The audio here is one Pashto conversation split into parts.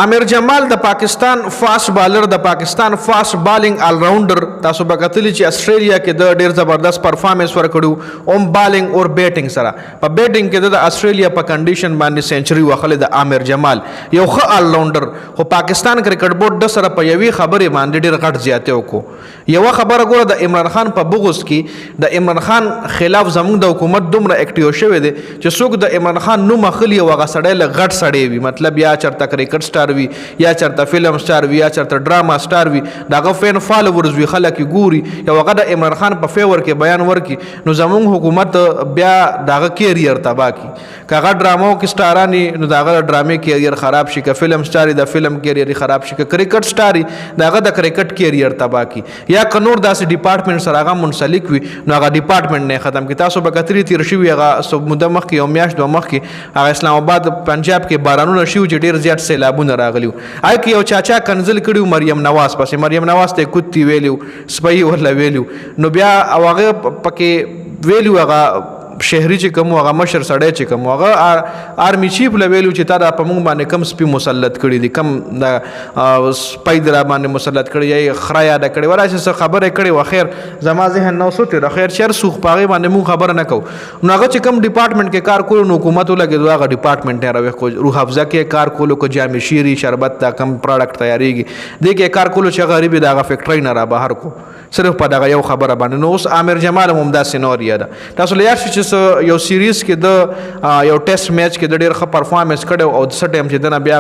عامر جمال د پاکستان فاست بالر د پاکستان فاست بالینګ آل راونډر تاسو به کتلی چې استرالیا کې د ډیر زبردست پرفارمنس ورکړو اوم بالینګ اور بیټینګ سره په بیټینګ کې د استرالیا په کنډیشن باندې سنچري وخلې د عامر جمال یو ښه آل راونډر خو پاکستان کرکټ بورډ د سره په یوې خبرې باندې ډیر غټ زیاته وکړو یو خبره ګوره د عمران خان په بغوس کې د عمران خان خلاف زموږ د حکومت دومره اکټیو شوی دی چې څوک د عمران خان نوم اخلي او هغه سړی له غټ سړی وي مطلب یا چرته کرکټ سټار وي یا چرته فلم سټار وي یا چرته ډراما سټار وي دغه فین فالوورز وي خلک ګوري یو هغه د عمران خان په فیور کې بیان ورکي نو زموږ حکومت بیا دغه کیریئر تبا کی کاغه ډرامو کې سټارانی نو دغه ډرامې کیریئر خراب شي که فلم سټار د فلم کیریئر خراب شي که کرکټ سټار دغه د کرکټ کیریئر تبا کی یا کنور داسې ډپارټمنټ سره هغه منسلک وي نو هغه ډپارټمنټ نه ختم کی تاسو به کتري تیر شي هغه سب مدمخ کې او میاش دوه مخ کې هغه اسلام آباد پنجاب کې بارانونه شي چې ډیر زیات سیلابونه راغلیو آی کې یو چاچا کنزل کړیو مریم نواز پسې مریم نواز ته کوتی ویلیو سپي ورله ویلیو نو بیا هغه پکې ویلیو هغه شهري چې کوم هغه مشر سړی چې کوم هغه آرمی چیف لویلو چې تا په موږ باندې کم سپي مسلط کړي دي کم د سپي در باندې مسلط کړي یا خره یاد کړي وراسه څه خبره کړي و خیر زما ذهن نو سوته خیر شر سوخ پاغي باندې موږ خبره نه کوو نو هغه چې کم ډپارټمنټ کې کار کولو نو حکومت لګي هغه ډپارټمنټ نه راوي کو روح افزا کې کار کولو کو جامع شيري شربت تا کم پروډکټ تیاریږي دغه کې کار کولو چې غریب دغه فیکټری نه را بهر کو صرف په دغه یو خبره باندې نو اوس عامر جمال هم دا سيناريو ده تاسو لیا چې یو سیریز کې د یو ټیسټ میچ کې د ډېر ښه پرفارمنس کړو او د څه ټایم چې دنه بیا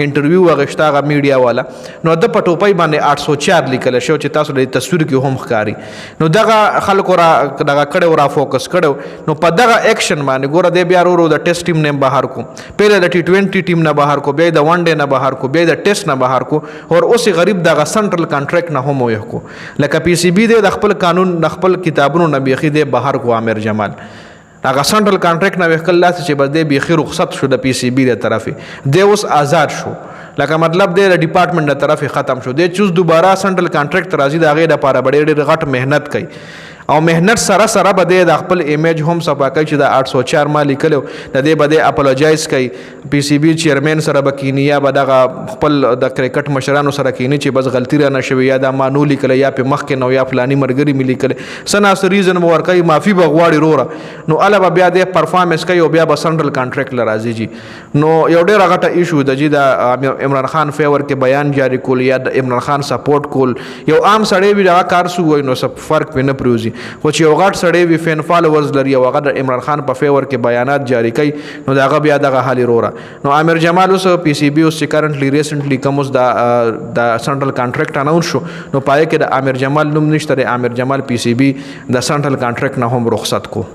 انټرویو وغښتا غا میډیا والا نو د پټوپای باندې 804 لیکل شو چې تاسو د تصویر کې هم ښکاری نو دغه خلکو را دغه کړو را فوکس کړو نو په دغه اکشن باندې ګوره د بیا ورو د ټیسټ ټیم نه بهر کو پهله د ټي 20 ټیم نه بهر کو بیا د ون ډے نه بهر کو بیا د ټیسټ نه بهر کو او اوس غریب دغه سنټرل کانټریکټ نه هم وې کو لکه پی سی بی د خپل قانون د خپل کتابونو نه بیخي د بهر کو عامر جمال هغه سنټرل کانټریکټ نه وکړل لاس چې بس د بیخي رخصت شو د پی سی بی د طرفه د اوس آزاد شو لکه مطلب د ډپارټمنټ د طرفه ختم شو د چوز دوباره سنټرل کانټریکټ راځي د هغه لپاره ډېر غټ مهنت کوي او مهنت سره سره بده د خپل ایمیج هم صفا کوي چې د 804 مالی کلو د دې بده اپولوجایز کوي پی سی بی چیرمن سره بکینیا بدغه خپل د کرکټ مشرانو سره کینی چې بس غلطی را نشوي یا د مانولی کله یا په مخ کې نو یا فلانی مرګري ملي کله سنا ریزن مور کوي معافي بغواړي رورا نو الا بیا د پرفارمنس کوي او بیا به سنټرل کانټریکټ لراځي جی نو یو ډېر غټه ایشو د جی د عمران خان فیور کې بیان جاری کول یا د عمران خان سپورټ کول یو عام سړی وی دا کار سو وای نو سب فرق پنه پروزي خو چې یو غټ سړی وي فین فالوورز لري او هغه د عمران خان په فیور کې بیانات جاری کوي نو دغه بیا دغه حالي رورا نو عامر جمال اوس پی سی بی اوس کرنټلی ریسنټلی کوم اوس د سنټرل کانټریکټ اناونس شو نو پای کې د عامر جمال نوم نشته عامر جمال پی سی بی د سنټرل کانټریکټ نه هم رخصت کو